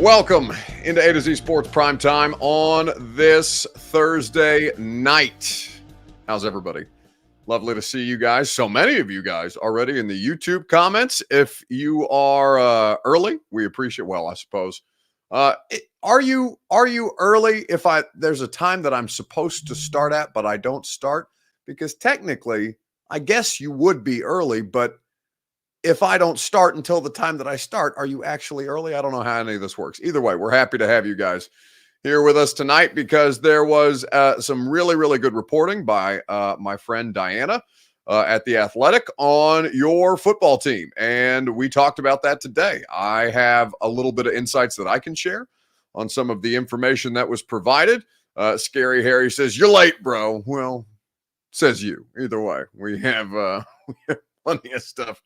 Welcome into A to Z Sports Prime Time on this Thursday night. How's everybody? Lovely to see you guys. So many of you guys already in the YouTube comments. If you are early, we appreciate. Well, I suppose. Are you early? If there's a time that I'm supposed to start at, but I don't start because technically, I guess you would be early, but if I don't start until the time that I start, are you actually early? I don't know how any of this works. Either way, we're happy to have you guys here with us tonight because there was some really, really good reporting by my friend Diana at The Athletic on your football team. And we talked about that today. I have a little bit of insights that I can share on some of the information that was provided. Scary Harry says, "You're late, bro." Well, says you. Either way, we have plenty of stuff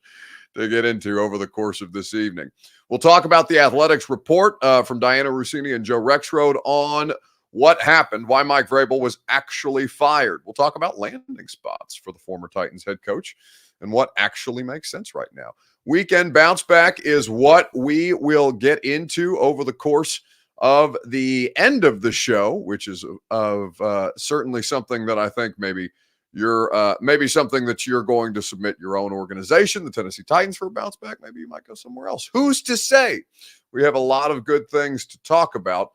to get into over the course of this evening. We'll talk about the Athletics report from Diana Rossini and Joe Rexrode on what happened, why Mike Vrabel was actually fired. We'll talk about landing spots for the former Titans head coach and what actually makes sense right now. Weekend bounce back is what we will get into over the course of the end of the show, which is certainly something that I think maybe something that you're going to submit your own organization, the Tennessee Titans, for a bounce back. Maybe you might go somewhere else. Who's to say? We have a lot of good things to talk about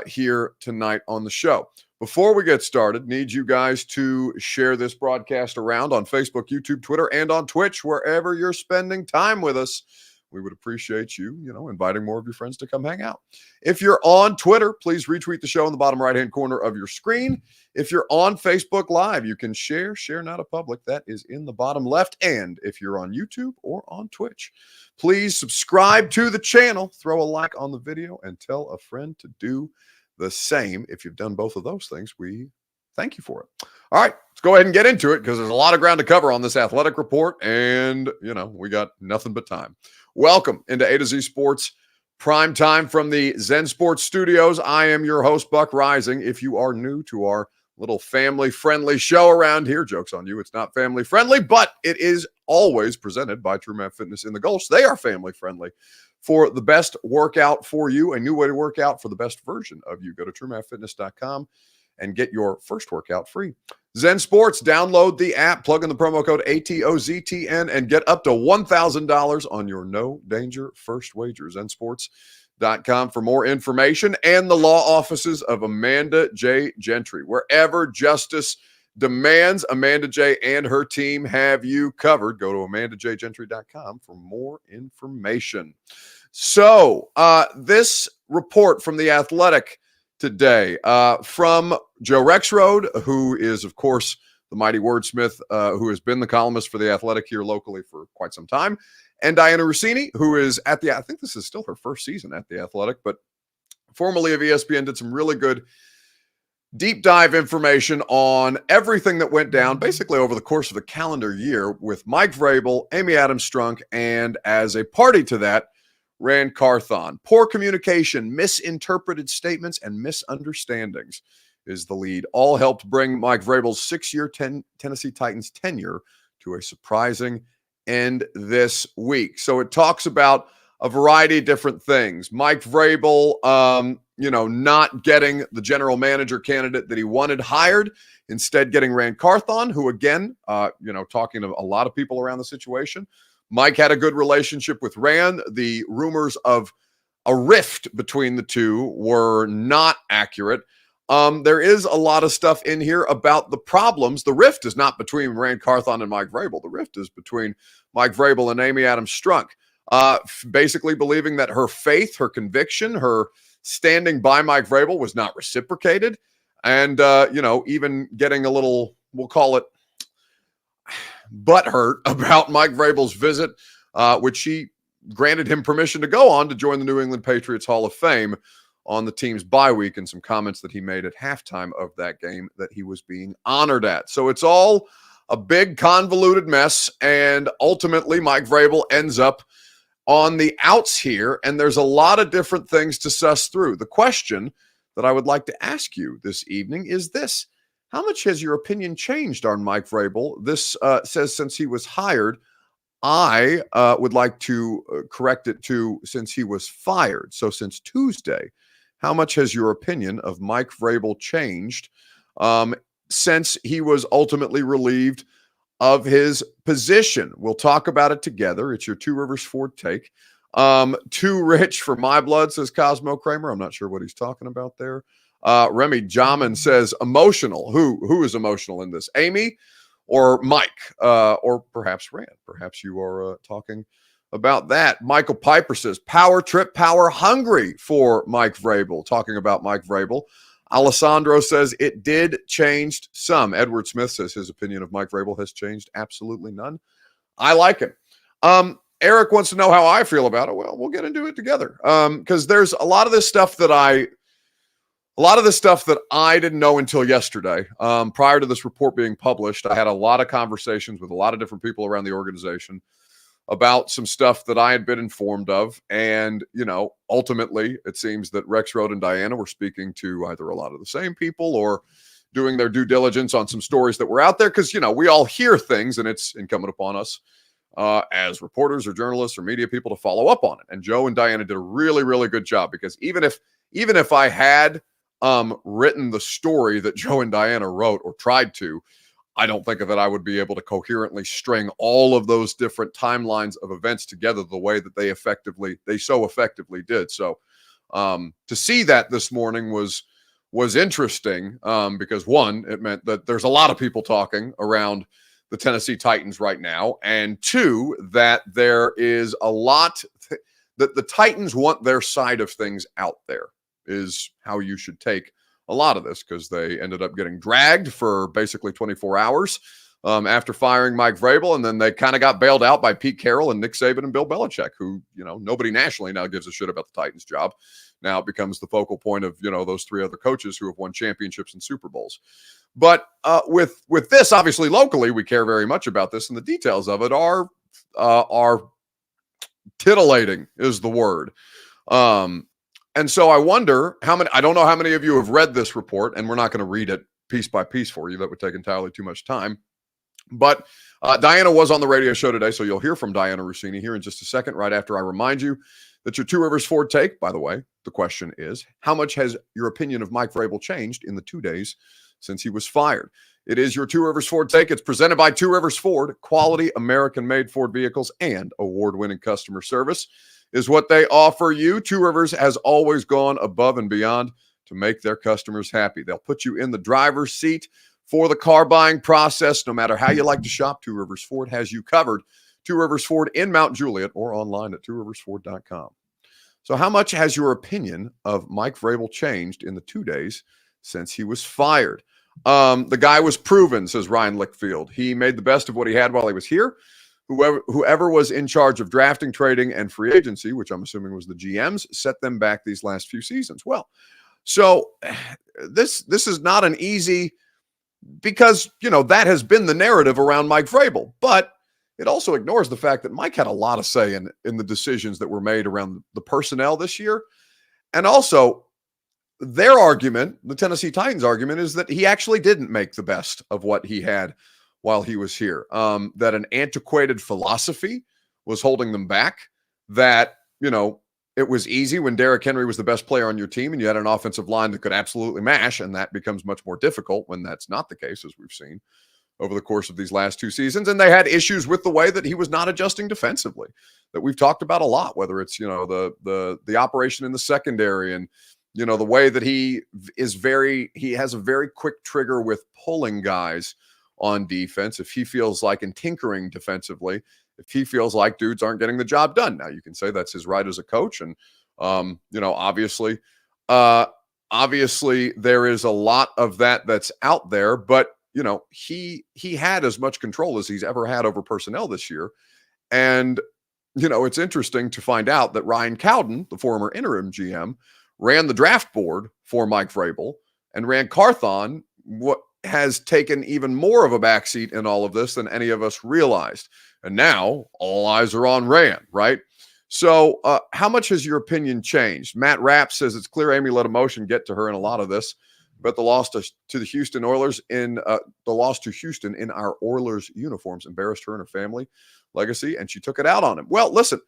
here tonight on the show. Before we get started, need you guys to share this broadcast around on Facebook, YouTube, Twitter, and on Twitch, wherever you're spending time with us. We would appreciate you, inviting more of your friends to come hang out. If you're on Twitter, please retweet the show in the bottom right-hand corner of your screen. If you're on Facebook Live, you can share not a public. That is in the bottom left. And if you're on YouTube or on Twitch, please subscribe to the channel, throw a like on the video, and tell a friend to do the same. If you've done both of those things, we thank you for it. All right, let's go ahead and get into it because there's a lot of ground to cover on this athletic report. And, we got nothing but time. Welcome into A to Z Sports Prime Time from the Zen Sports Studios. I am your host, Buck Rising. If you are new to our little family-friendly show around here, joke's on you, it's not family-friendly, but it is always presented by True Man Fitness in the Gulch. They are family-friendly. For the best workout for you, a new way to work out for the best version of you, go to truemanfitness.com and get your first workout free. Zen Sports, download the app, plug in the promo code ATOZTN, and get up to $1,000 on your no danger first wager. ZenSports.com for more information, and the law offices of Amanda J Gentry. Wherever justice demands, Amanda J and her team have you covered. Go to AmandaJGentry.com for more information. So this report from The Athletic today from Joe Rexrode, who is, of course, the mighty wordsmith, who has been the columnist for The Athletic here locally for quite some time, and Diana Rossini, who is I think this is still her first season at The Athletic, but formerly of ESPN, did some really good deep dive information on everything that went down basically over the course of a calendar year with Mike Vrabel, Amy Adams-Strunk, and as a party to that, Rand Carthon. Poor communication, misinterpreted statements, and misunderstandings is the lead. All helped bring Mike Vrabel's 6-year Tennessee Titans tenure to a surprising end this week. So it talks about a variety of different things. Mike Vrabel, not getting the general manager candidate that he wanted hired, instead getting Rand Carthon, who again, talking to a lot of people around the situation. Mike had a good relationship with Rand. The rumors of a rift between the two were not accurate. There is a lot of stuff in here about the problems. The rift is not between Rand Carthon and Mike Vrabel. The rift is between Mike Vrabel and Amy Adams-Strunk. Basically believing that her faith, her conviction, her standing by Mike Vrabel was not reciprocated. And, even getting a little, we'll call it, butthurt about Mike Vrabel's visit, which she granted him permission to go on to join the New England Patriots Hall of Fame on the team's bye week, and some comments that he made at halftime of that game that he was being honored at. So it's all a big convoluted mess, and ultimately Mike Vrabel ends up on the outs here, and there's a lot of different things to suss through. The question that I would like to ask you this evening is this: how much has your opinion changed on Mike Vrabel? This says since he was hired. I would like to correct it to since he was fired. So since Tuesday, how much has your opinion of Mike Vrabel changed since he was ultimately relieved of his position? We'll talk about it together. It's your Two Rivers Ford take. Too rich for my blood, says Cosmo Kramer. I'm not sure what he's talking about there. Remy Jamin says emotional. Who is emotional in this? Amy or Mike? Or perhaps Rand. Perhaps you are talking about that. Michael Piper says power trip, power hungry for Mike Vrabel. Talking about Mike Vrabel. Alessandro says it did change some. Edward Smith says his opinion of Mike Vrabel has changed absolutely none. I like it. Eric wants to know how I feel about it. Well, we'll get into it together. Because there's a lot of this stuff that I didn't know until yesterday. Prior to this report being published, I had a lot of conversations with a lot of different people around the organization about some stuff that I had been informed of. And, ultimately, it seems that Rex Road and Diana were speaking to either a lot of the same people or doing their due diligence on some stories that were out there. Because, we all hear things, and it's incumbent upon us as reporters or journalists or media people to follow up on it. And Joe and Diana did a really, really good job, because even if I had written the story that Joe and Diana wrote or tried to, I don't think that I would be able to coherently string all of those different timelines of events together the way that they so effectively did. So to see that this morning was interesting because, one, it meant that there's a lot of people talking around the Tennessee Titans right now, and two, that there is a lot that the Titans want their side of things out there is how you should take a lot of this, because they ended up getting dragged for basically 24 hours after firing Mike Vrabel, and then they kind of got bailed out by Pete Carroll and Nick Saban and Bill Belichick, who, nobody nationally now gives a shit about the Titans job. Now it becomes the focal point of, those three other coaches who have won championships and Super Bowls. But with this, obviously locally, we care very much about this, and the details of it are titillating is the word. And so I wonder I don't know how many of you have read this report, and we're not going to read it piece by piece for you. That would take entirely too much time. But Diana was on the radio show today, so you'll hear from Diana Rossini here in just a second, right after I remind you that your Two Rivers Ford take, by the way, the question is, how much has your opinion of Mike Vrabel changed in the 2 days since he was fired? It is your Two Rivers Ford take. It's presented by Two Rivers Ford. Quality American-made Ford vehicles and award-winning customer service is what they offer you. Two Rivers has always gone above and beyond to make their customers happy. They'll put you in the driver's seat for the car buying process. No matter how you like to shop, Two Rivers Ford has you covered. Two Rivers Ford in Mount Juliet or online at tworiversford.com. So how much has your opinion of Mike Vrabel changed in the 2 days since he was fired? The guy was proven, says Ryan Lickfield. He made the best of what he had while he was here. Whoever was in charge of drafting, trading, and free agency, which I'm assuming was the GMs, set them back these last few seasons. Well, so this is not an easy, because, that has been the narrative around Mike Vrabel, but it also ignores the fact that Mike had a lot of say in the decisions that were made around the personnel this year. And also, their argument, the Tennessee Titans argument, is that he actually didn't make the best of what he had while he was here, that an antiquated philosophy was holding them back, that, it was easy when Derrick Henry was the best player on your team and you had an offensive line that could absolutely mash, and that becomes much more difficult when that's not the case, as we've seen over the course of these last 2 seasons. And they had issues with the way that he was not adjusting defensively that we've talked about a lot, whether it's, the operation in the secondary and, the way that he has a very quick trigger with pulling guys on defense if he feels like, and tinkering defensively if he feels like dudes aren't getting the job done. Now, you can say that's his right as a coach, and obviously there is a lot of that's out there, but he had as much control as he's ever had over personnel this year. And it's interesting to find out that Ryan Cowden, the former interim GM, ran the draft board for Mike Vrabel, and Rand Carthon has taken even more of a backseat in all of this than any of us realized. And now all eyes are on Rand, right? So how much has your opinion changed? Matt Rapp says it's clear Amy let emotion get to her in a lot of this. but the loss to the Houston Oilers in the loss to Houston in our Oilers uniforms embarrassed her and her family legacy, and she took it out on him. Well, listen,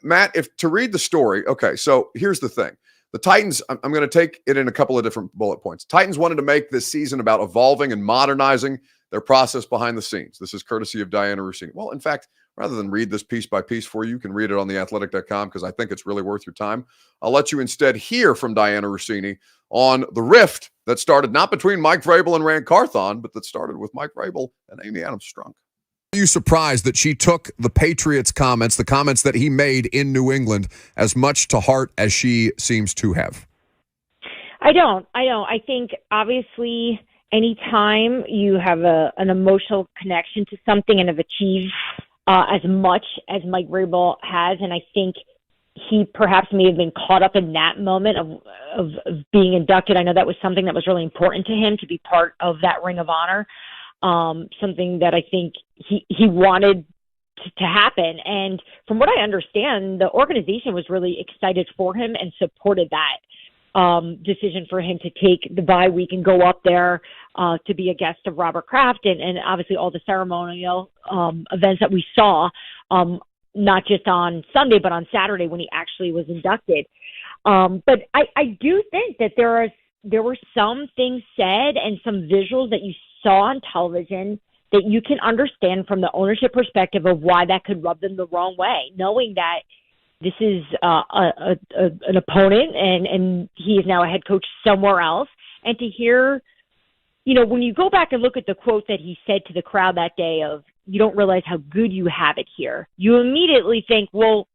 Matt, if to read the story, okay, so here's the thing. The Titans, I'm going to take it in a couple of different bullet points. Titans wanted to make this season about evolving and modernizing their process behind the scenes. This is courtesy of Diana Russini. Well, in fact, rather than read this piece by piece for you, you can read it on theathletic.com because I think it's really worth your time. I'll let you instead hear from Diana Russini on the rift that started not between Mike Vrabel and Rand Carthon, but that started with Mike Vrabel and Amy Adams-Strunk. Are you surprised that she took the Patriots' comments, the comments that he made in New England, as much to heart as she seems to have? I don't. I think, obviously, anytime you have an emotional connection to something and have achieved as much as Mike Vrabel has, and I think he perhaps may have been caught up in that moment of being inducted. I know that was something that was really important to him, to be part of that Ring of Honor. Something that I think he wanted to happen. And from what I understand, the organization was really excited for him and supported that decision for him to take the bye week and go up there to be a guest of Robert Kraft and obviously all the ceremonial events that we saw, not just on Sunday, but on Saturday when he actually was inducted. But I do think that there were some things said and some visuals that you saw on television that you can understand from the ownership perspective of why that could rub them the wrong way, knowing that this is an opponent and he is now a head coach somewhere else. And to hear, when you go back and look at the quote that he said to the crowd that day of, "You don't realize how good you have it here," you immediately think, well,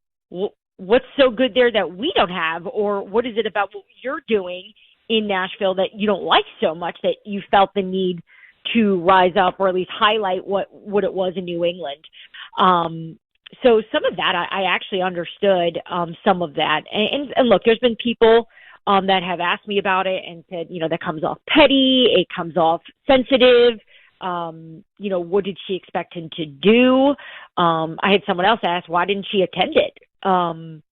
what's so good there that we don't have? Or what is it about what you're doing in Nashville that you don't like so much that you felt the need to rise up or at least highlight what it was in New England? So some of that, I actually understood some of that. And look, there's been people that have asked me about it and said, that comes off petty, it comes off sensitive. What did she expect him to do? I had someone else ask, why didn't she attend it to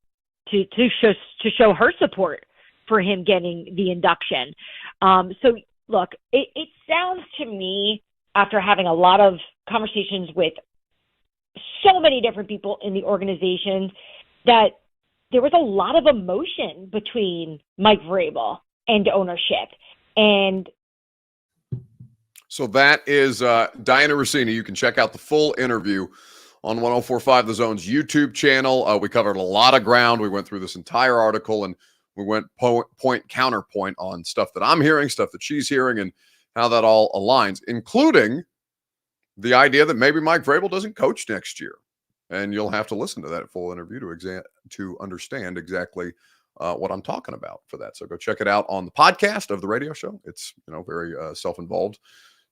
show her support for him getting the induction? So look, it sounds to me, after having a lot of conversations with so many different people in the organization, that there was a lot of emotion between Mike Vrabel and ownership. And so that is Diana Russini. You can check out the full interview on 104.5 The Zone's YouTube channel. We covered a lot of ground. We went through this entire article and we went point counterpoint on stuff that I'm hearing, stuff that she's hearing, and how that all aligns, including the idea that maybe Mike Vrabel doesn't coach next year. And you'll have to listen to that full interview to understand exactly what I'm talking about for that. So go check it out on the podcast of the radio show. It's very self-involved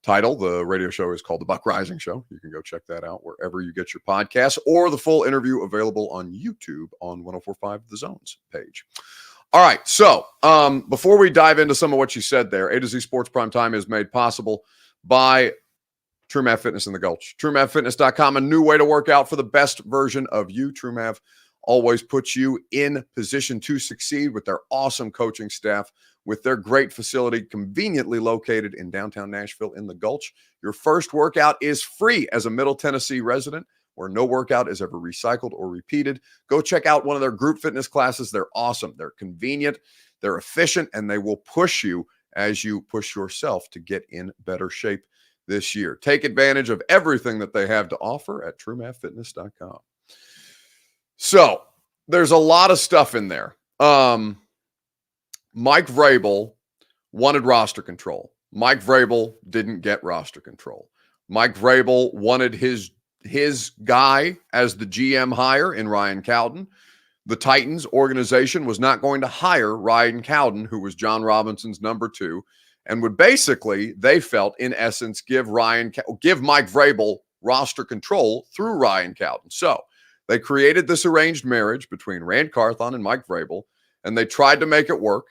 title. The radio show is called The Buck Rising Show. You can go check that out wherever you get your podcasts, or the full interview available on YouTube on 104.5 The Zone's page. All right, so before we dive into some of what you said there, A to Z Sports Primetime is made possible by TrueMav Fitness in the Gulch. TrueMavFitness.com, a new way to work out for the best version of you. TrueMav always puts you in position to succeed with their awesome coaching staff, with their great facility conveniently located in downtown Nashville in the Gulch. Your first workout is free as a Middle Tennessee resident, where no workout is ever recycled or repeated. Go check out one of their group fitness classes. They're awesome. They're convenient. They're efficient, and they will push you as you push yourself to get in better shape this year. Take advantage of everything that they have to offer at TrueMavFitness.com. So there's a lot of stuff in there. Mike Vrabel wanted roster control. Mike Vrabel didn't get roster control. Mike Vrabel wanted his guy as the GM hire in Ryan Cowden. The Titans organization was not going to hire Ryan Cowden, who was John Robinson's number 2, and would basically, they felt, in essence, give Mike Vrabel roster control through Ryan Cowden. So they created this arranged marriage between Rand Carthon and Mike Vrabel, and they tried to make it work.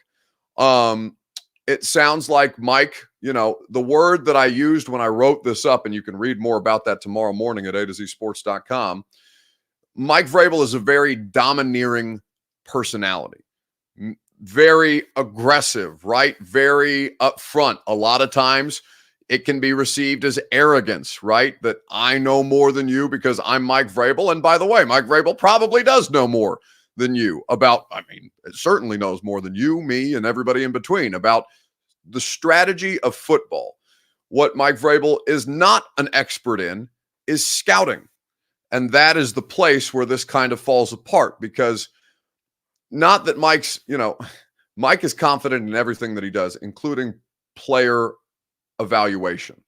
It sounds like Mike, the word that I used when I wrote this up, and you can read more about that tomorrow morning at A2Zsports.com. Mike Vrabel is a very domineering personality. very aggressive, right? Very upfront. A lot of times it can be received as arrogance, right? That I know more than you because I'm Mike Vrabel. And by the way, Mike Vrabel probably does know more than you about, it certainly knows more than you, me, and everybody in between about the strategy of football. What Mike Vrabel is not an expert in is scouting. And that is the place where this kind of falls apart, because not that Mike is confident in everything that he does, including player evaluation.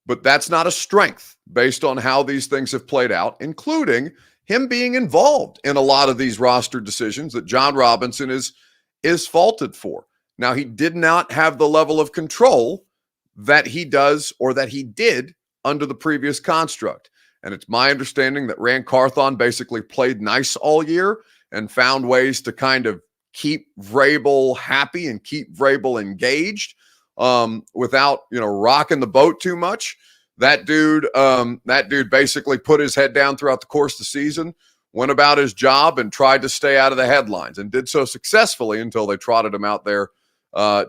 But that's not a strength based on how these things have played out, including him being involved in a lot of these roster decisions that John Robinson is faulted for. Now, he did not have the level of control that he does or that he did under the previous construct. And it's my understanding that Ran Carthon basically played nice all year and found ways to kind of keep Vrabel happy and keep Vrabel engaged without, rocking the boat too much. That dude basically put his head down throughout the course of the season, went about his job and tried to stay out of the headlines, and did so successfully until they trotted him out there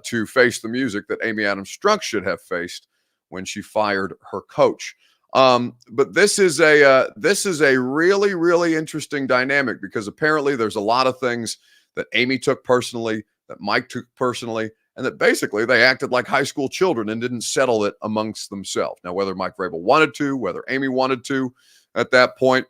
to face the music that Amy Adams-Strunk should have faced when she fired her coach. But this is a really, really interesting dynamic, because apparently there's a lot of things that Amy took personally, that Mike took personally, and that basically they acted like high school children and didn't settle it amongst themselves. Now, whether Mike Vrabel wanted to, whether Amy wanted to, at that point,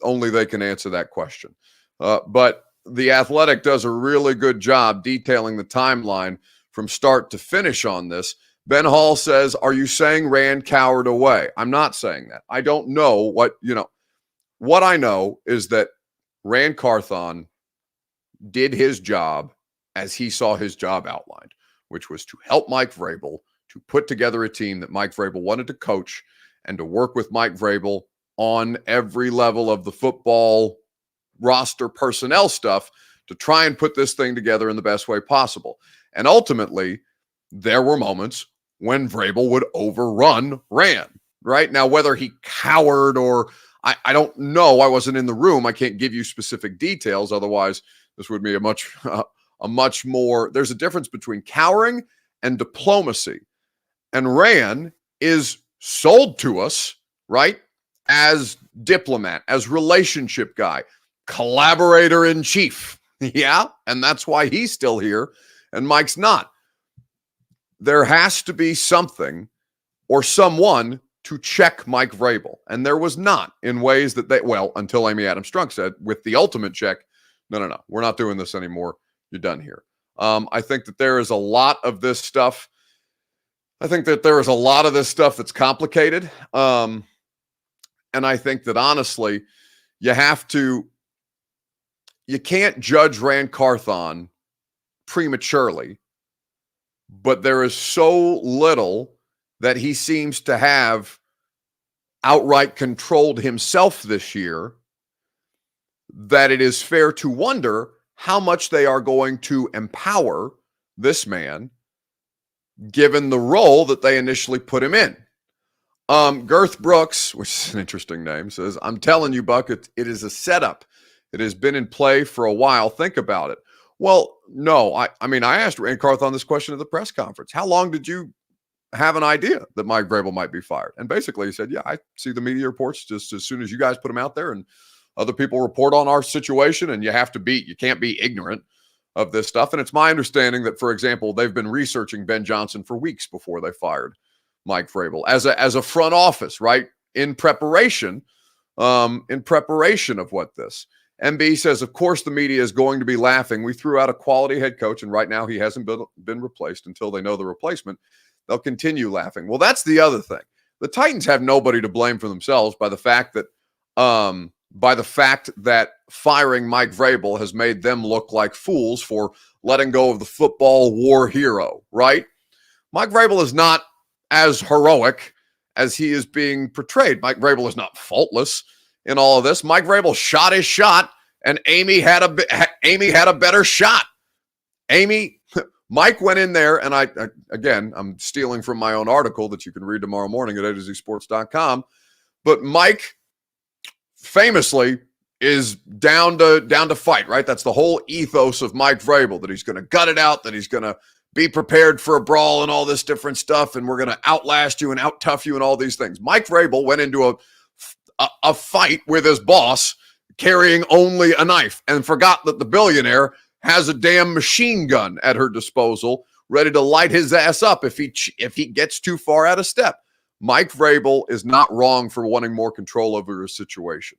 only they can answer that question. But The Athletic does a really good job detailing the timeline from start to finish on this. Ben Hall says, are you saying Rand cowered away? I'm not saying that. I don't know what I know is that Ran Carthon did his job as he saw his job outlined, which was to help Mike Vrabel, to put together a team that Mike Vrabel wanted to coach, and to work with Mike Vrabel on every level of the football roster personnel stuff to try and put this thing together in the best way possible. And ultimately, there were moments when Vrabel would overrun Ran, right? Now, whether he cowered or I don't know. I wasn't in the room. I can't give you specific details. Otherwise, this would be a much more, there's a difference between cowering and diplomacy. And Ran is sold to us, right, as diplomat, as relationship guy, collaborator in chief. Yeah, and that's why he's still here and Mike's not. There has to be something or someone to check Mike Vrabel. And there was not, in ways that until Amy Adams-Strunk said, with the ultimate check, no, we're not doing this anymore. You're done here. I think that there is a lot of this stuff. I think that there is a lot of this stuff that's complicated. And I think that honestly, you can't judge Rand Carthon prematurely, but there is so little that he seems to have outright controlled himself this year that it is fair to wonder how much they are going to empower this man, given the role that they initially put him in. Girth Brooks, which is an interesting name, says, I'm telling you, Buck, it is a setup. It has been in play for a while. Think about it. Well, no, I asked Rand Carthon this question at the press conference. How long did you have an idea that Mike Vrabel might be fired? And basically he said, yeah, I see the media reports just as soon as you guys put them out there and other people report on our situation, and you can't be ignorant of this stuff. And it's my understanding that, for example, they've been researching Ben Johnson for weeks before they fired Mike Vrabel as a front office, right? In preparation of what this. MB says, of course, the media is going to be laughing. We threw out a quality head coach, and right now he hasn't been replaced. Until they know the replacement, they'll continue laughing. Well, that's the other thing. The Titans have nobody to blame for themselves by the fact that firing Mike Vrabel has made them look like fools for letting go of the football war hero, right? Mike Vrabel is not as heroic as he is being portrayed. Mike Vrabel is not faultless in all of this. Mike Vrabel shot his shot, and Amy had a better shot. Mike went in there, and I'm stealing from my own article that you can read tomorrow morning at A-to-Z-sports.com. But Mike famously is down to fight, right? That's the whole ethos of Mike Vrabel, that he's going to gut it out, that he's going to be prepared for a brawl and all this different stuff, and we're going to outlast you and out-tough you and all these things. Mike Vrabel went into a fight with his boss carrying only a knife and forgot that the billionaire has a damn machine gun at her disposal, ready to light his ass up if he gets too far out of step. Mike Vrabel is not wrong for wanting more control over his situation.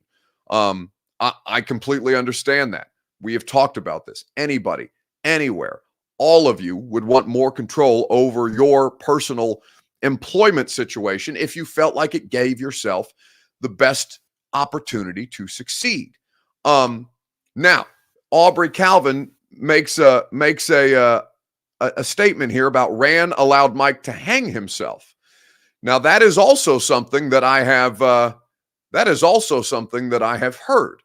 I completely understand that. We have talked about this. Anybody, anywhere, all of you would want more control over your personal employment situation if you felt like it gave yourself the best opportunity to succeed. Now, Aubrey Calvin makes a statement here about Rand allowed Mike to hang himself. Now, that is also something that I have heard.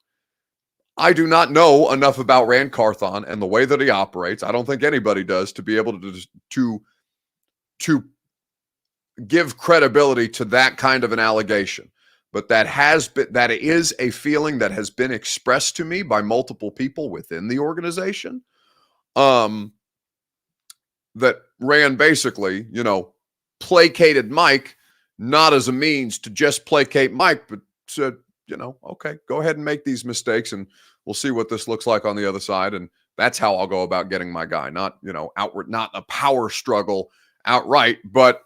I do not know enough about Rand Carthon and the way that he operates. I don't think anybody does, to be able to give credibility to that kind of an allegation. But that is a feeling that has been expressed to me by multiple people within the organization. That Rand basically, placated Mike, not as a means to just placate Mike, but said, okay, go ahead and make these mistakes and we'll see what this looks like on the other side. And that's how I'll go about getting my guy. Not, not a power struggle outright, but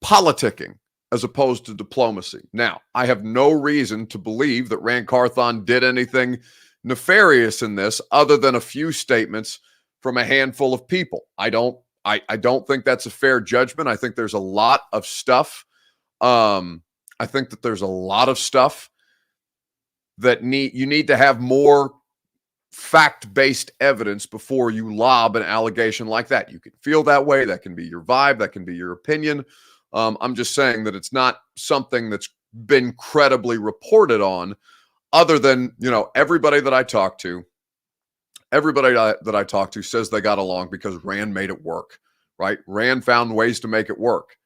politicking as opposed to diplomacy. Now, I have no reason to believe that Rand Carthon did anything nefarious in this other than a few statements from a handful of people. I don't think that's a fair judgment. I think there's a lot of stuff. I think that there's a lot of stuff that you need to have more fact-based evidence before you lob an allegation like that. You can feel that way. That can be your vibe. That can be your opinion. I'm just saying that it's not something that's been credibly reported on, other than, everybody that I talk to says they got along because Rand made it work, right? Rand found ways to make it work.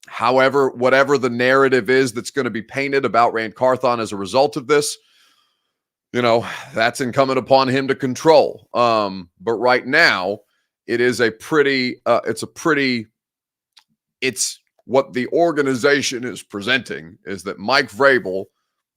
However, whatever the narrative is that's going to be painted about Rand Carthon as a result of this, that's incumbent upon him to control. But right now, it's what the organization is presenting is that Mike Vrabel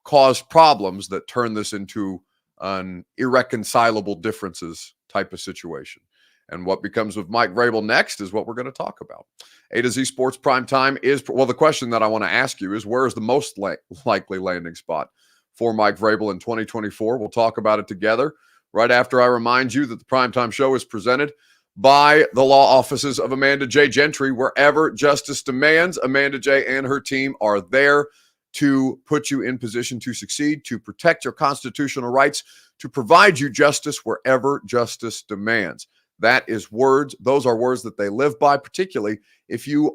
caused problems that turn this into an irreconcilable differences type of situation. And what becomes with Mike Vrabel next is what we're going to talk about. A to Z Sports Primetime the question that I want to ask you is, where is the most likely landing spot for Mike Vrabel in 2024? We'll talk about it together right after I remind you that the Primetime Show is presented by the law offices of Amanda J. Gentry. Wherever justice demands, Amanda J. and her team are there to put you in position to succeed, to protect your constitutional rights, to provide you justice wherever justice demands. Those are words that they live by, particularly if you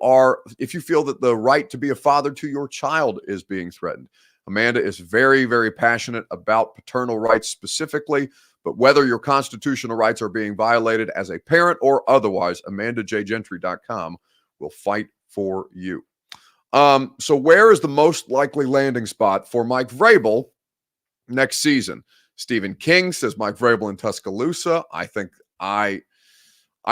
feel that the right to be a father to your child is being threatened. Amanda is very, very passionate about paternal rights specifically, but whether your constitutional rights are being violated as a parent or otherwise, AmandaJGentry.com will fight for you. So where is the most likely landing spot for Mike Vrabel next season? Stephen King says Mike Vrabel in Tuscaloosa. I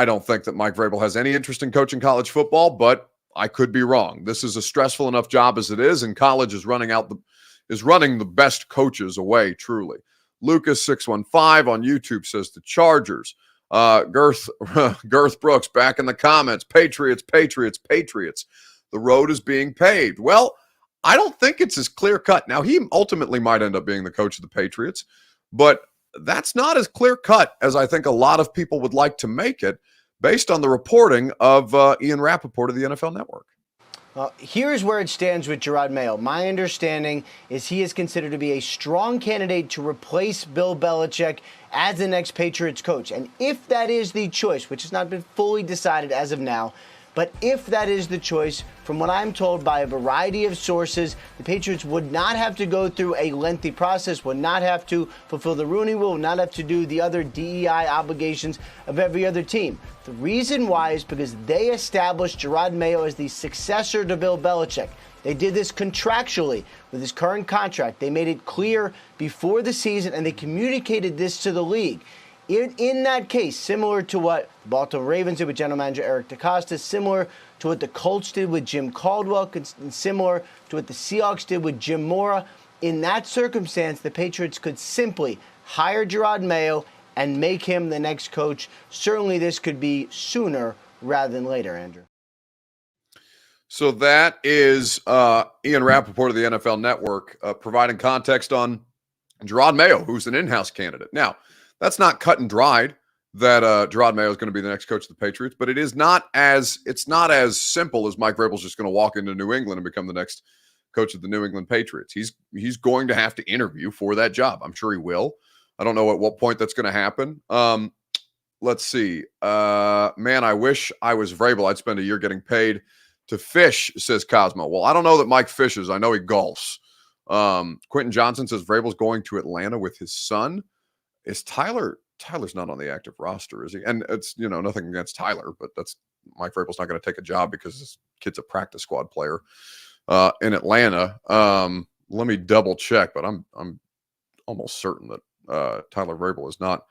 don't think that Mike Vrabel has any interest in coaching college football, but I could be wrong. This is a stressful enough job as it is, and college is running the best coaches away, truly. Lucas615 on YouTube says the Chargers. Girth Brooks back in the comments. Patriots. The road is being paved. Well, I don't think it's as clear cut. Now, he ultimately might end up being the coach of the Patriots, but that's not as clear cut as I think a lot of people would like to make it, based on the reporting of Ian Rappaport of the NFL Network. Here's where it stands with Jerod Mayo. My understanding is he is considered to be a strong candidate to replace Bill Belichick as the next Patriots coach. And if that is the choice, which has not been fully decided as of now, but if that is the choice, from what I'm told by a variety of sources, the Patriots would not have to go through a lengthy process, would not have to fulfill the Rooney Rule, would not have to do the other DEI obligations of every other team. The reason why is because they established Jerod Mayo as the successor to Bill Belichick. They did this contractually with his current contract. They made it clear before the season, and they communicated this to the league. In that case, similar to what Baltimore Ravens did with general manager Eric DeCosta, similar to what the Colts did with Jim Caldwell, and similar to what the Seahawks did with Jim Mora, in that circumstance, the Patriots could simply hire Jerod Mayo and make him the next coach. Certainly this could be sooner rather than later, Andrew. So that is Ian Rappaport of the NFL Network providing context on Jerod Mayo, who's an in-house candidate. Now, that's not cut and dried that Jerod Mayo is going to be the next coach of the Patriots, but it's not as simple as Mike Vrabel's just going to walk into New England and become the next coach of the New England Patriots. He's going to have to interview for that job. I'm sure he will. I don't know at what point that's going to happen. Let's see. Man, I wish I was Vrabel. I'd spend a year getting paid to fish, says Cosmo. Well, I don't know that Mike fishes. I know he golfs. Quentin Johnson says Vrabel's going to Atlanta with his son. Is Tyler's not on the active roster, is he? And it's, nothing against Tyler, but that's Mike Vrabel's not going to take a job because his kid's a practice squad player in Atlanta. Let me double check, but I'm almost certain that Tyler Vrabel is not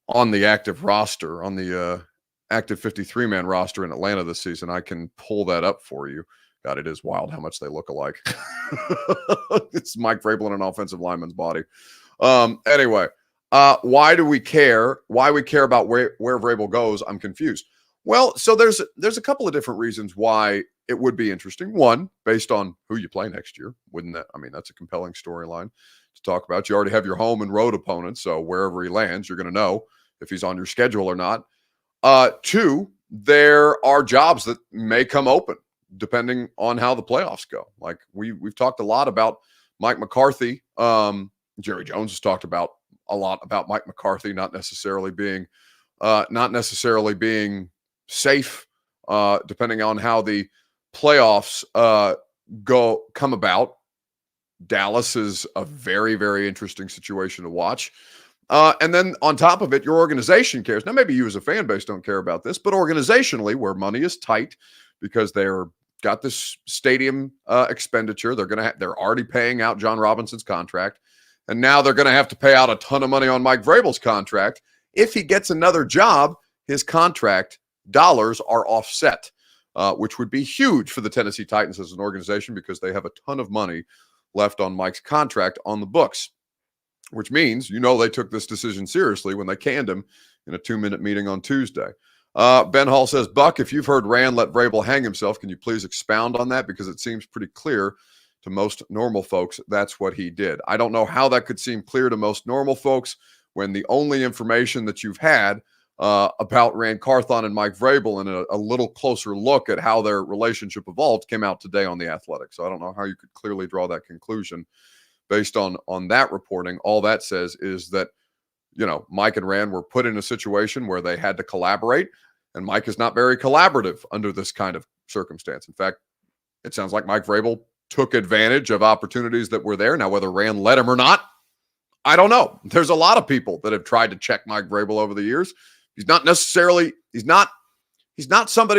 on the active roster, on the active 53-man roster in Atlanta this season. I can pull that up for you. God, it is wild how much they look alike. It's Mike Vrabel in an offensive lineman's body. Anyway. Why do we care? Why we care about where Vrabel goes? I'm confused. Well, so there's a couple of different reasons why it would be interesting. One, based on who you play next year. That's a compelling storyline to talk about. You already have your home and road opponents, so wherever he lands, you're going to know if he's on your schedule or not. Two, there are jobs that may come open depending on how the playoffs go. Like we've talked a lot about Mike McCarthy. Jerry Jones has talked about a lot about Mike McCarthy not necessarily being safe, depending on how the playoffs come about. Dallas is a very, very interesting situation to watch. And then on top of it, your organization cares. Now, maybe you as a fan base don't care about this, but organizationally, where money is tight because they're got this stadium expenditure, they're already paying out John Robinson's contract. And now they're going to have to pay out a ton of money on Mike Vrabel's contract. If he gets another job, his contract dollars are offset, which would be huge for the Tennessee Titans as an organization because they have a ton of money left on Mike's contract on the books, which means, they took this decision seriously when they canned him in a 2-minute meeting on Tuesday. Ben Hall says, Buck, if you've heard Rand let Vrabel hang himself, can you please expound on that? Because it seems pretty clear to most normal folks, that's what he did. I don't know how that could seem clear to most normal folks when the only information that you've had about Rand Carthon and Mike Vrabel and a little closer look at how their relationship evolved came out today on The Athletic. So I don't know how you could clearly draw that conclusion based on that reporting. All that says is that, Mike and Rand were put in a situation where they had to collaborate, and Mike is not very collaborative under this kind of circumstance. In fact, it sounds like Mike Vrabel took advantage of opportunities that were there. Now, whether Rand let him or not, I don't know. There's a lot of people that have tried to check Mike Vrabel over the years. He's not somebody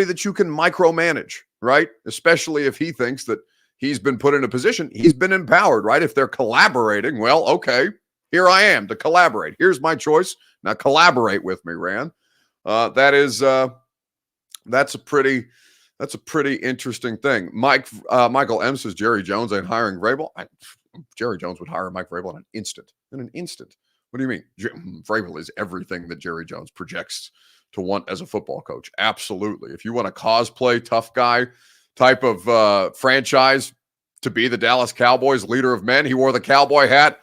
that you can micromanage, right? Especially if he thinks that he's been put in a position, he's been empowered, right? If they're collaborating, well, okay, here I am to collaborate. Here's my choice. Now collaborate with me, Rand. That's a pretty interesting thing. Michael M says Jerry Jones ain't hiring Vrabel. Jerry Jones would hire Mike Vrabel in an instant. What do you mean? Vrabel is everything that Jerry Jones projects to want as a football coach. Absolutely. If you want a cosplay tough guy type of franchise to be the Dallas Cowboys leader of men, he wore the cowboy hat.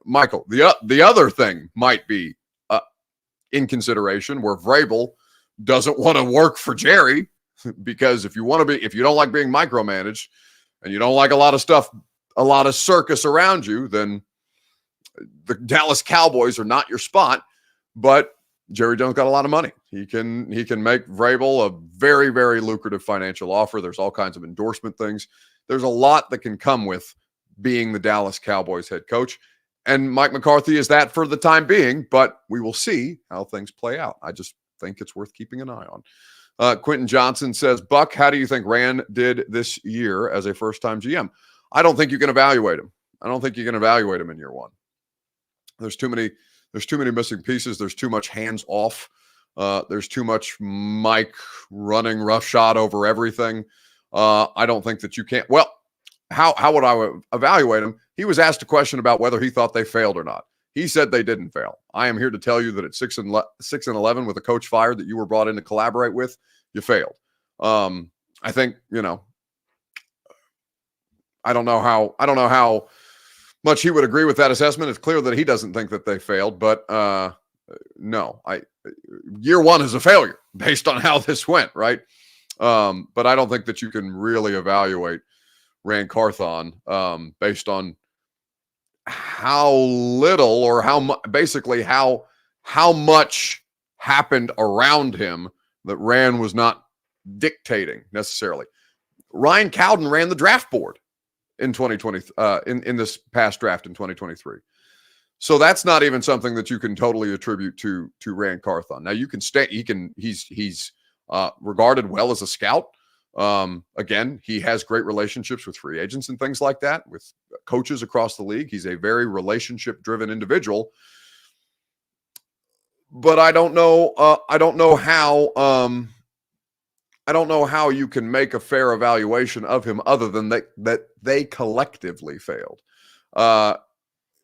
Michael, the other thing might be in consideration where Vrabel doesn't want to work for Jerry, because if you don't like being micromanaged and you don't like a lot of circus around you, then the Dallas Cowboys are not your spot. But Jerry Jones got a lot of money. He can make Vrabel a very, very lucrative financial offer. There's all kinds of endorsement things. There's a lot that can come with being the Dallas Cowboys head coach. And Mike McCarthy is that for the time being, but we will see how things play out. I just think it's worth keeping an eye on. Quentin Johnson says, Buck, how do you think Rand did this year as a first-time GM? I don't think you can evaluate him. I don't think you can evaluate him in year one. There's too many missing pieces. There's too much hands off. There's too much Mike running roughshod over everything. I don't think that you can't. Well, how would I evaluate him? He was asked a question about whether he thought they failed or not. He said they didn't fail. I am here to tell you that at 6-11 with a coach fired that you were brought in to collaborate with, you failed. I think, I don't know how much he would agree with that assessment. It's clear that he doesn't think that they failed, but no, year one is a failure based on how this went, right? But I don't think that you can really evaluate Rand Carthon based on how little or basically how much happened around him that Rand was not dictating necessarily. Ryan Cowden ran the draft board in 2020 in this past draft in 2023. So that's not even something that you can totally attribute to Rand Carthon. Now you can he's regarded well as a scout. Again, he has great relationships with free agents and things like that, with coaches across the league. He's a very relationship-driven individual. But I don't know how you can make a fair evaluation of him other than that they collectively failed.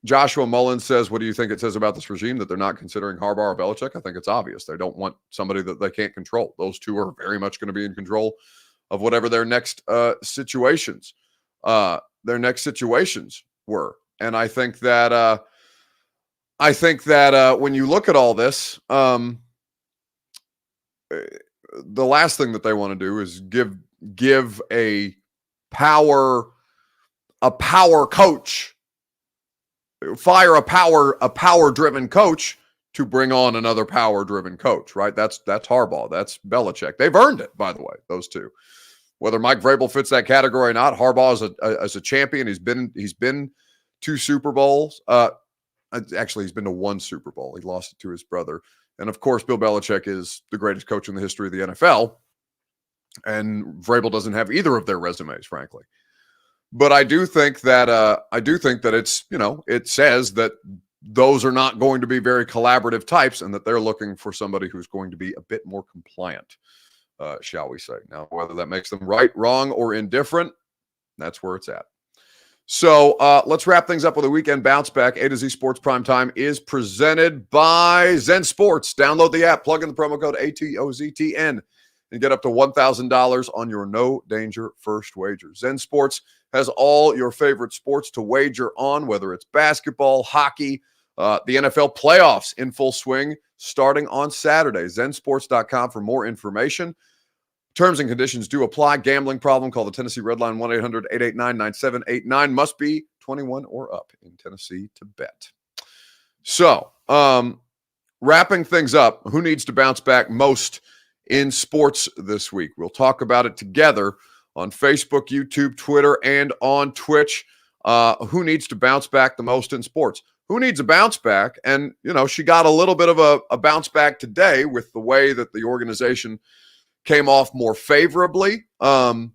Joshua Mullins says, what do you think it says about this regime that they're not considering Harbaugh or Belichick? I think it's obvious. They don't want somebody that they can't control. Those two are very much going to be in control of whatever their next situations were. And I think that when you look at all this, the last thing that they want to do is give a power coach, fire a power-driven coach to bring on another power-driven coach, right? That's Harbaugh. That's Belichick. They've earned it, by the way, those two. Whether Mike Vrabel fits that category or not, Harbaugh is a champion. He's been to Super Bowls. Actually, he's been to one Super Bowl. He lost it to his brother. And, of course, Bill Belichick is the greatest coach in the history of the NFL. And Vrabel doesn't have either of their resumes, frankly. But I do think that it's, it says that those are not going to be very collaborative types and that they're looking for somebody who's going to be a bit more compliant, shall we say. Now, whether that makes them right, wrong, or indifferent, that's where it's at. So let's wrap things up with a weekend bounce back. A to Z Sports Primetime is presented by Zen Sports. Download the app, plug in the promo code ATOZTN, and get up to $1,000 on your no danger first wager. Zen Sports has all your favorite sports to wager on, whether it's basketball, hockey, the NFL playoffs in full swing starting on Saturday. Zensports.com for more information. Terms and conditions do apply. Gambling problem, call the Tennessee Red Line 1-800-889-9789. Must be 21 or up in Tennessee to bet. So, wrapping things up, who needs to bounce back most in sports this week? We'll talk about it together on Facebook, YouTube, Twitter, and on Twitch. Who needs to bounce back the most in sports? Who needs a bounce back? And, she got a little bit of a bounce back today with the way that the organization came off more favorably in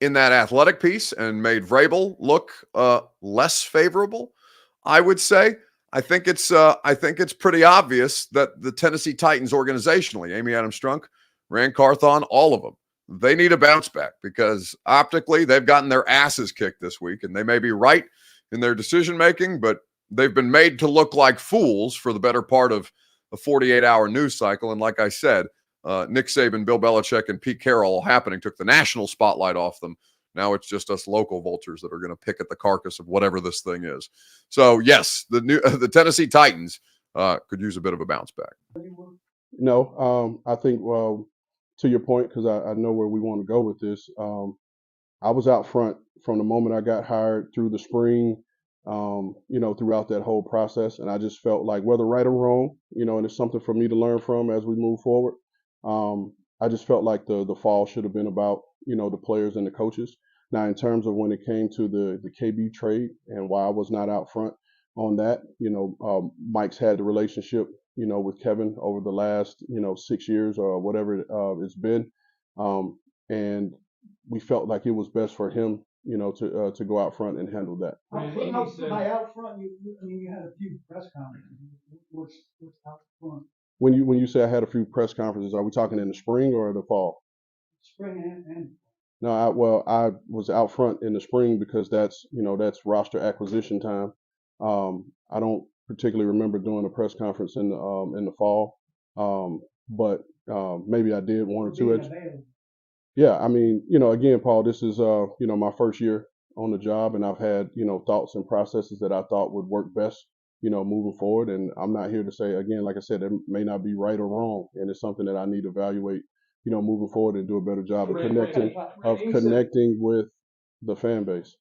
that athletic piece and made Vrabel look less favorable, I would say. I think it's pretty obvious that the Tennessee Titans organizationally, Amy Adams-Strunk, Rand Carthon, all of them, they need a bounce back because optically they've gotten their asses kicked this week, and they may be right in their decision-making, but they've been made to look like fools for the better part of a 48-hour news cycle. And like I said, Nick Saban, Bill Belichick, and Pete Carroll all happening took the national spotlight off them. Now it's just us local vultures that are going to pick at the carcass of whatever this thing is. So, yes, the Tennessee Titans could use a bit of a bounce back. No, I think, to your point, because I know where we want to go with this, I was out front from the moment I got hired through the spring, throughout that whole process. And I just felt like, whether right or wrong, and it's something for me to learn from as we move forward. I just felt like the fall should have been about, the players and the coaches. Now, in terms of when it came to the KB trade and why I was not out front on that, Mike's had the relationship with Kevin over the last, 6 years or whatever it's been. And we felt like it was best for him, to go out front and handle that. By out front, you had a few press conferences. What's out front? When you say I had a few press conferences, are we talking in the spring or the fall? Spring and No, I was out front in the spring because that's roster acquisition time. I don't particularly remember doing a press conference in the fall, but maybe I did one or two. Yeah, I mean, again, Paul, this is my first year on the job, and I've had thoughts and processes that I thought would work best, moving forward. And I'm not here to say, again, like I said, it may not be right or wrong, and it's something that I need to evaluate, moving forward and do a better job of connecting with the fan base.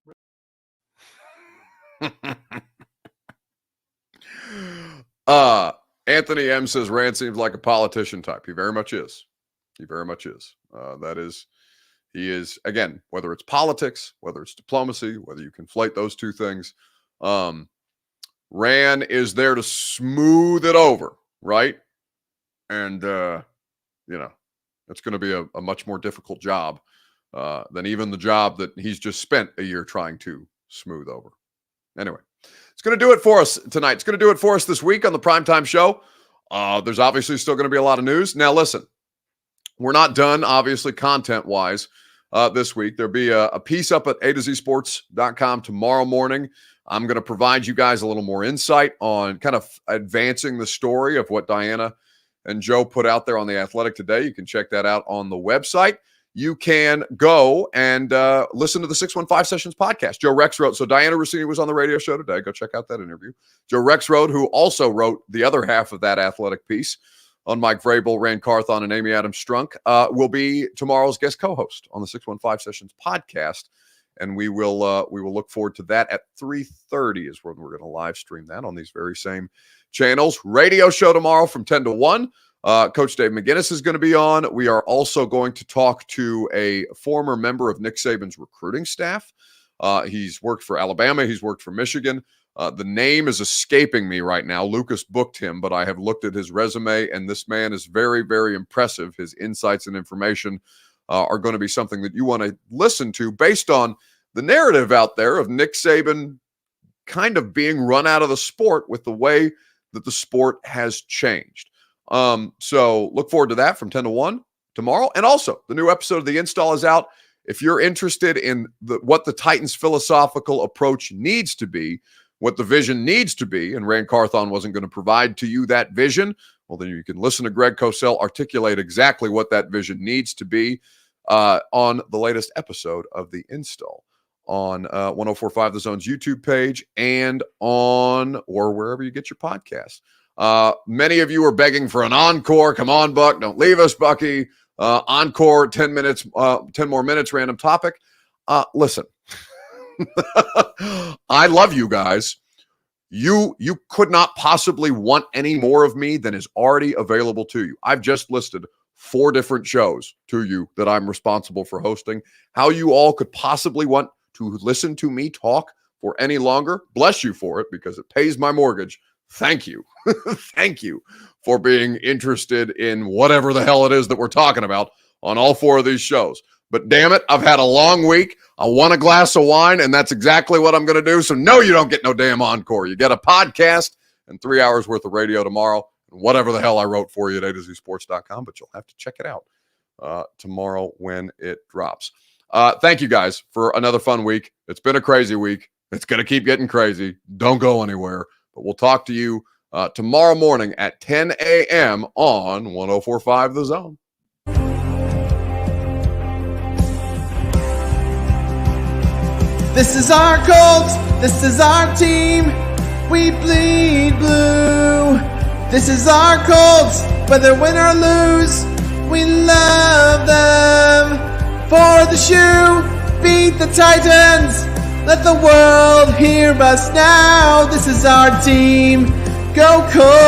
Anthony M says Rand seems like a politician type. He very much is. He very much is. He is, again, whether it's politics, whether it's diplomacy, whether you conflate those two things, Rand is there to smooth it over, right? And, it's going to be a much more difficult job than even the job that he's just spent a year trying to smooth over. Anyway, it's going to do it for us tonight. It's going to do it for us this week on the Primetime Show. There's obviously still going to be a lot of news. Now, listen, we're not done, obviously, content-wise this week. There'll be a piece up at AtoZSports.com tomorrow morning. I'm going to provide you guys a little more insight on kind of advancing the story of what Diana and Joe put out there on The Athletic today. You can check that out on the website. You can go and listen to the 615 Sessions podcast. Joe Rexrode. So Diana Rossini was on the radio show today. Go check out that interview. Joe Rexrode, who also wrote the other half of that Athletic piece on Mike Vrabel, Rand Carthon, and Amy Adams Strunk, will be tomorrow's guest co-host on the 615 Sessions podcast. And we will look forward to that at 3:30 is when we're going to live stream that on these very same channels. Radio show tomorrow from 10 to 1. Coach Dave McGinnis is going to be on. We are also going to talk to a former member of Nick Saban's recruiting staff. He's worked for Alabama. He's worked for Michigan. The name is escaping me right now. Lucas booked him, but I have looked at his resume, and this man is very, very impressive. His insights and information are going to be something that you want to listen to based on the narrative out there of Nick Saban kind of being run out of the sport with the way that the sport has changed. So look forward to that from 10 to 1 tomorrow. And also, the new episode of The Install is out. If you're interested in what the Titans' philosophical approach needs to be, what the vision needs to be, and Rand Carthon wasn't going to provide to you that vision, well, then you can listen to Greg Cosell articulate exactly what that vision needs to be on the latest episode of The Install on 1045 The Zone's YouTube page and on or wherever you get your podcasts. Many of you are begging for an encore. Come on, Buck. Don't leave us, Bucky. Encore, 10 minutes, 10 more minutes, random topic. Listen, I love you guys. You could not possibly want any more of me than is already available to you. I've just listed 4 different shows to you that I'm responsible for hosting. How you all could possibly want to listen to me talk for any longer, bless you for it, because it pays my mortgage. Thank you. Thank you for being interested in whatever the hell it is that we're talking about on all 4 of these shows. But damn it, I've had a long week. I want a glass of wine, and that's exactly what I'm going to do. So no, you don't get no damn encore. You get a podcast and 3 hours worth of radio tomorrow, and whatever the hell I wrote for you at AtoZSports.com, but you'll have to check it out tomorrow when it drops. Thank you guys for another fun week. It's been a crazy week. It's going to keep getting crazy. Don't go anywhere. But we'll talk to you tomorrow morning at 10 a.m. on 1045 The Zone. This is our Colts. This is our team. We bleed blue. This is our Colts. Whether win or lose, we love them. For the shoe, beat the Titans. Let the world hear us now. This is our team. Go Colts.